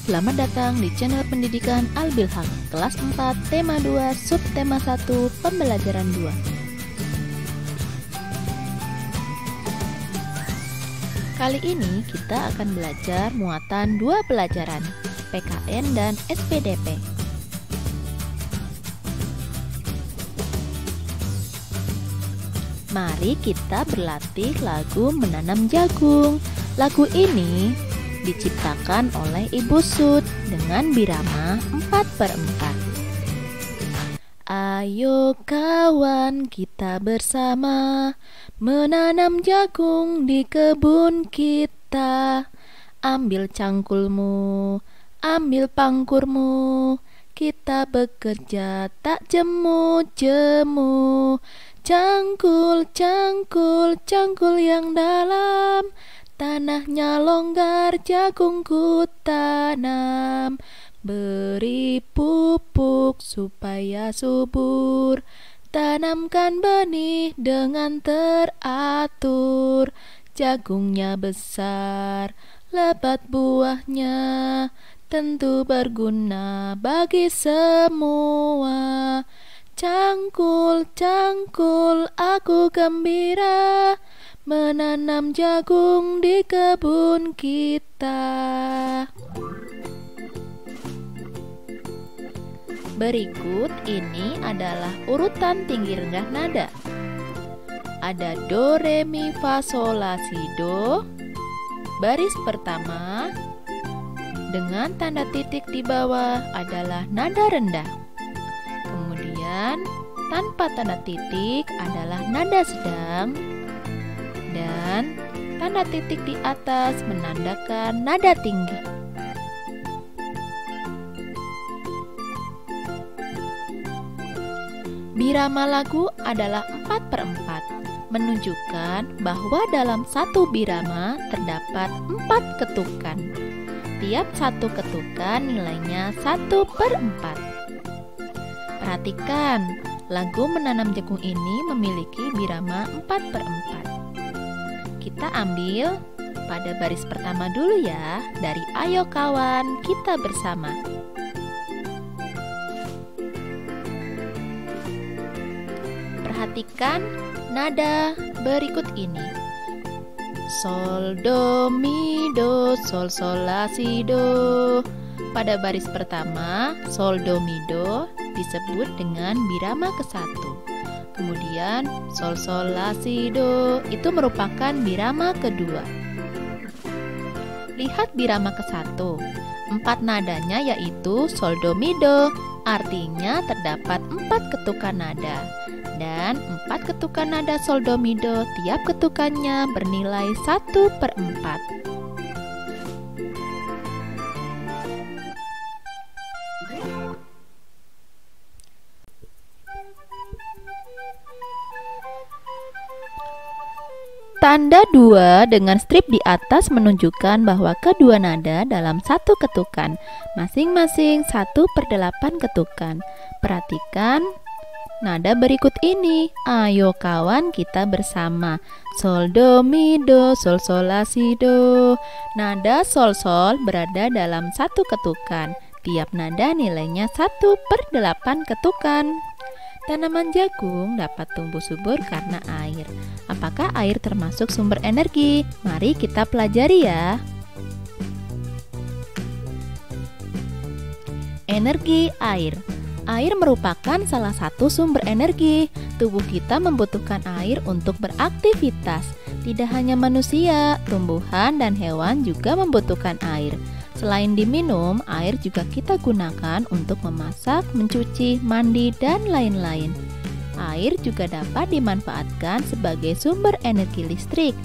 selamat datang di channel pendidikan Al-Bilhaq, kelas 4, tema 2, subtema 1, pembelajaran 2. Kali ini kita akan belajar muatan dua pelajaran, PKN dan SPDP. Mari kita berlatih lagu Menanam Jagung. Lagu ini diciptakan oleh Ibu Sud dengan birama 4/4. Ayo kawan, kita bersama menanam jagung di kebun kita. Ambil cangkulmu, ambil pangkurmu, kita bekerja tak jemu-jemu. Cangkul, cangkul, cangkul yang dalam, tanahnya longgar, jagungku tanam. Beri pupuk supaya subur, tanamkan benih dengan teratur. Jagungnya besar, lebat buahnya, tentu berguna bagi semua. Cangkul, cangkul, aku gembira menanam jagung di kebun kita. Berikut ini adalah urutan tinggi rendah nada. Ada do, re, mi, fa, sol, la, si, do. Baris pertama dengan tanda titik di bawah adalah nada rendah. Kemudian tanpa tanda titik adalah nada sedang. Dan tanda titik di atas menandakan nada tinggi. Birama lagu adalah 4/4, menunjukkan bahwa dalam satu birama terdapat 4 ketukan. Tiap satu ketukan nilainya 1/4. Perhatikan, lagu Menanam Jagung ini memiliki birama 4/4. Kita ambil pada baris pertama dulu ya, dari Ayo Kawan, Kita Bersama. Perhatikan nada berikut ini. Sol, do, mi, do, sol, sol, la, si, do. Pada baris pertama, sol, do, mi, do disebut dengan birama ke-1. Kemudian sol, sol, la, si, do itu merupakan birama kedua. Lihat birama ke-1. 4 nadanya yaitu sol, do, mi, do. Artinya terdapat 4 ketukan nada. Dan 4 ketukan nada sol, do, mi, do, tiap ketukannya bernilai 1/4. Tanda 2 dengan strip di atas menunjukkan bahwa kedua nada dalam satu ketukan, masing-masing 1/8 ketukan. Perhatikan nada berikut ini. Ayo kawan, kita bersama. Sol, do, mi, do, sol, sol, la, si, do. Nada sol, sol berada dalam satu ketukan. Tiap nada nilainya 1/8 ketukan. Tanaman jagung dapat tumbuh subur karena air. Apakah air termasuk sumber energi? Mari kita pelajari ya. Energi air. Air merupakan salah satu sumber energi. Tubuh kita membutuhkan air untuk beraktivitas. Tidak hanya manusia, tumbuhan dan hewan juga membutuhkan air. Selain diminum, air juga kita gunakan untuk memasak, mencuci, mandi, dan lain-lain. Air juga dapat dimanfaatkan sebagai sumber energi listrik,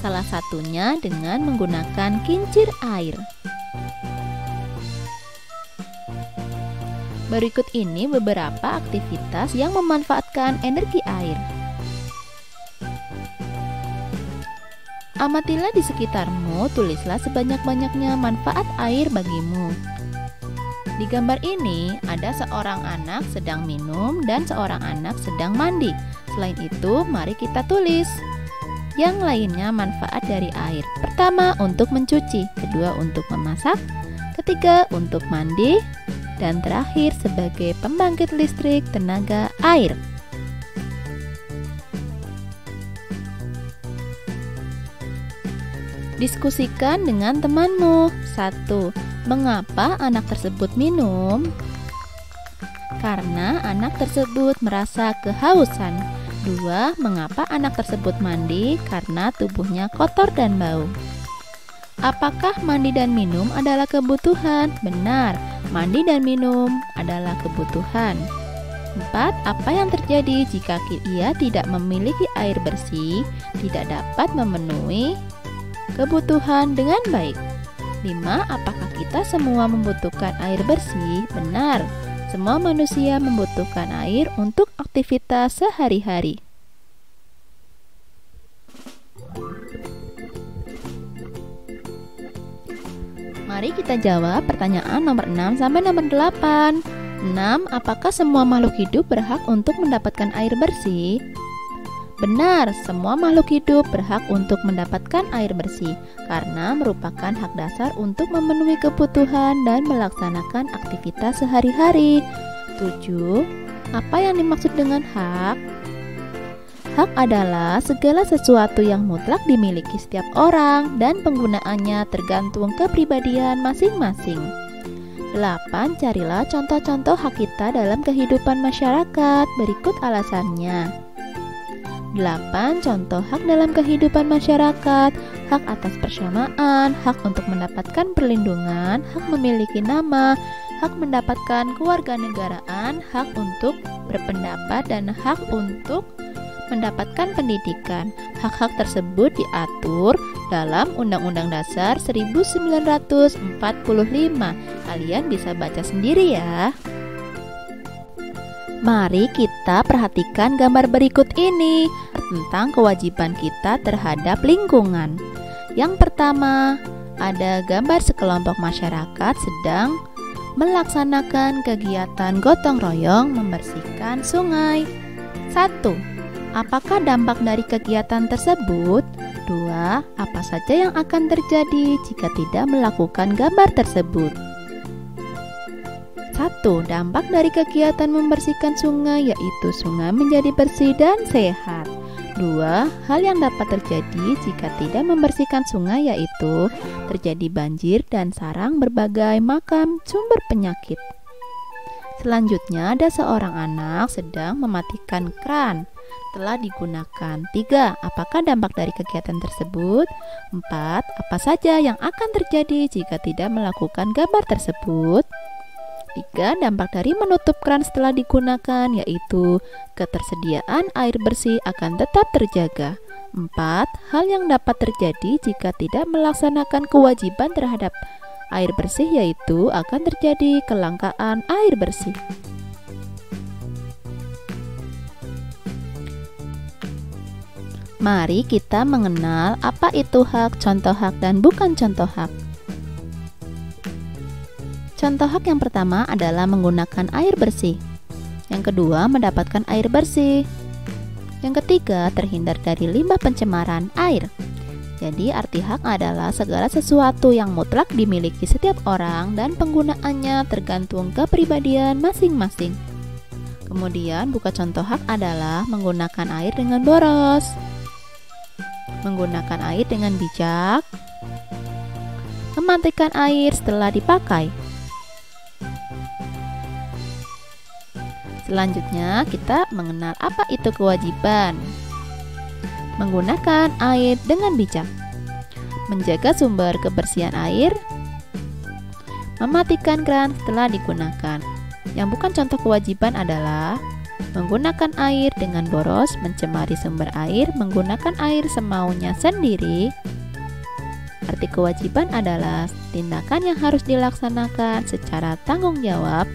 salah satunya dengan menggunakan kincir air. Berikut ini beberapa aktivitas yang memanfaatkan energi air. Amatilah di sekitarmu, tulislah sebanyak-banyaknya manfaat air bagimu. Di gambar ini ada seorang anak sedang minum dan seorang anak sedang mandi. Selain itu, mari kita tulis. Yang lainnya manfaat dari air. Pertama, untuk mencuci. Kedua, untuk memasak. ketiga untuk mandi, dan terakhir sebagai pembangkit listrik tenaga air. Diskusikan dengan temanmu. 1. Mengapa anak tersebut minum? Karena anak tersebut merasa kehausan. 2. Mengapa anak tersebut mandi? Karena tubuhnya kotor dan bau. Apakah mandi dan minum adalah kebutuhan? Benar, mandi dan minum adalah kebutuhan. 4. Apa yang terjadi jika ia tidak memiliki air bersih, tidak dapat memenuhi kebutuhan dengan baik? 5. Apakah kita semua membutuhkan air bersih? Benar, semua manusia membutuhkan air untuk aktivitas sehari-hari. Mari kita jawab pertanyaan nomor 6 sampai nomor 8. 6. Apakah semua makhluk hidup berhak untuk mendapatkan air bersih? Benar, semua makhluk hidup berhak untuk mendapatkan air bersih karena merupakan hak dasar untuk memenuhi kebutuhan dan melaksanakan aktivitas sehari-hari. 7. Apa yang dimaksud dengan hak? Hak adalah segala sesuatu yang mutlak dimiliki setiap orang dan penggunaannya tergantung kepribadian masing-masing. 8. Carilah contoh-contoh hak kita dalam kehidupan masyarakat. Berikut alasannya. 8. Contoh hak dalam kehidupan masyarakat: hak atas persamaan, hak untuk mendapatkan perlindungan, hak memiliki nama, hak mendapatkan kewarganegaraan, hak untuk berpendapat, dan hak untuk mendapatkan pendidikan. Hak-hak tersebut diatur dalam Undang-Undang Dasar 1945. Kalian bisa baca sendiri ya. Mari kita perhatikan gambar berikut ini tentang kewajiban kita terhadap lingkungan. Yang pertama, ada gambar sekelompok masyarakat sedang melaksanakan kegiatan gotong royong membersihkan sungai. 1. Apakah dampak dari kegiatan tersebut? 2. Apa saja yang akan terjadi jika tidak melakukan gambar tersebut? 1. Dampak dari kegiatan membersihkan sungai yaitu sungai menjadi bersih dan sehat. 2. Hal yang dapat terjadi jika tidak membersihkan sungai yaitu terjadi banjir dan sarang berbagai macam sumber penyakit. Selanjutnya ada seorang anak sedang mematikan keran telah digunakan. 3. Apakah dampak dari kegiatan tersebut? 4. Apa saja yang akan terjadi jika tidak melakukan gambar tersebut? 3. Dampak dari menutup keran setelah digunakan yaitu ketersediaan air bersih akan tetap terjaga. 4. Hal yang dapat terjadi jika tidak melaksanakan kewajiban terhadap air bersih yaitu akan terjadi kelangkaan air bersih. Mari kita mengenal apa itu hak, contoh hak, dan bukan contoh hak. Contoh hak yang pertama adalah menggunakan air bersih. Yang kedua, mendapatkan air bersih. Yang ketiga, terhindar dari limbah pencemaran air. Jadi arti hak adalah segala sesuatu yang mutlak dimiliki setiap orang dan penggunaannya tergantung kepribadian masing-masing. Kemudian bukan contoh hak adalah menggunakan air dengan boros, menggunakan air dengan bijak, mematikan air setelah dipakai. Selanjutnya kita mengenal apa itu kewajiban. Menggunakan air dengan bijak, menjaga sumber kebersihan air, mematikan keran setelah digunakan. Yang bukan contoh kewajiban adalah menggunakan air dengan boros, mencemari sumber air, menggunakan air semaunya sendiri. Arti kewajiban adalah tindakan yang harus dilaksanakan secara tanggung jawab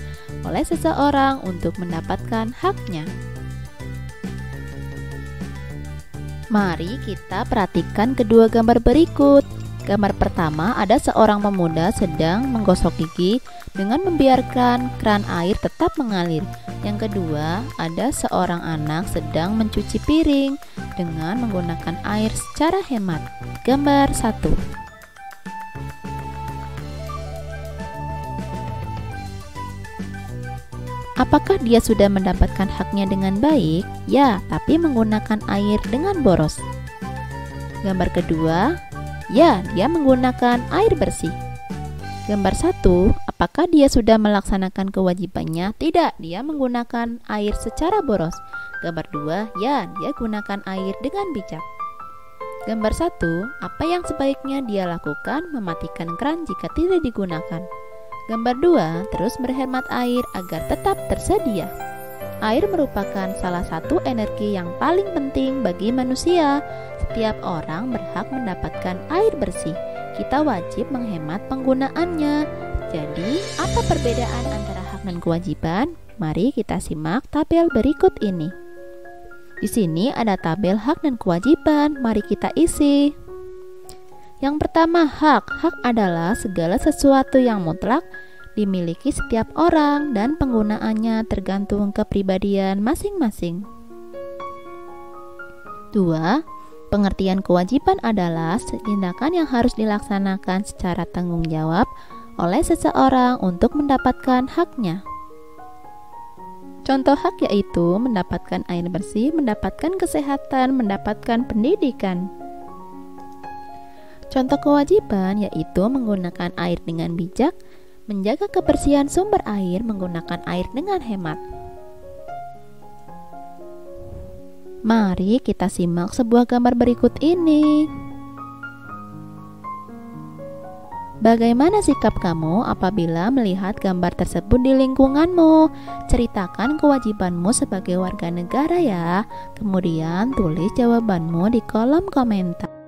oleh seseorang untuk mendapatkan haknya. Mari kita perhatikan kedua gambar berikut. Gambar pertama ada seorang pemuda sedang menggosok gigi dengan membiarkan keran air tetap mengalir. Yang kedua, ada seorang anak sedang mencuci piring dengan menggunakan air secara hemat. Gambar 1. Apakah dia sudah mendapatkan haknya dengan baik? Ya, tapi menggunakan air dengan boros. Gambar kedua, ya, dia menggunakan air bersih. Gambar 1, apakah dia sudah melaksanakan kewajibannya? Tidak, dia menggunakan air secara boros. Gambar 2, ya, dia gunakan air dengan bijak. Gambar 1, apa yang sebaiknya dia lakukan? Mematikan keran jika tidak digunakan. Gambar 2, terus berhemat air agar tetap tersedia. Air merupakan salah satu energi yang paling penting bagi manusia. Setiap orang berhak mendapatkan air bersih. Kita wajib menghemat penggunaannya. Jadi, apa perbedaan antara hak dan kewajiban? Mari kita simak tabel berikut ini. Di sini ada tabel hak dan kewajiban. Mari kita isi. Yang pertama, hak. Hak adalah segala sesuatu yang mutlak dimiliki setiap orang dan penggunaannya tergantung kepribadian masing-masing. 2. Pengertian kewajiban adalah tindakan yang harus dilaksanakan secara tanggung jawab oleh seseorang untuk mendapatkan haknya. Contoh hak yaitu mendapatkan air bersih, mendapatkan kesehatan, mendapatkan pendidikan. Contoh kewajiban yaitu menggunakan air dengan bijak, menjaga kebersihan sumber air, menggunakan air dengan hemat. Mari kita simak sebuah gambar berikut ini. Bagaimana sikap kamu apabila melihat gambar tersebut di lingkunganmu? Ceritakan kewajibanmu sebagai warga negara ya. Kemudian tulis jawabanmu di kolom komentar.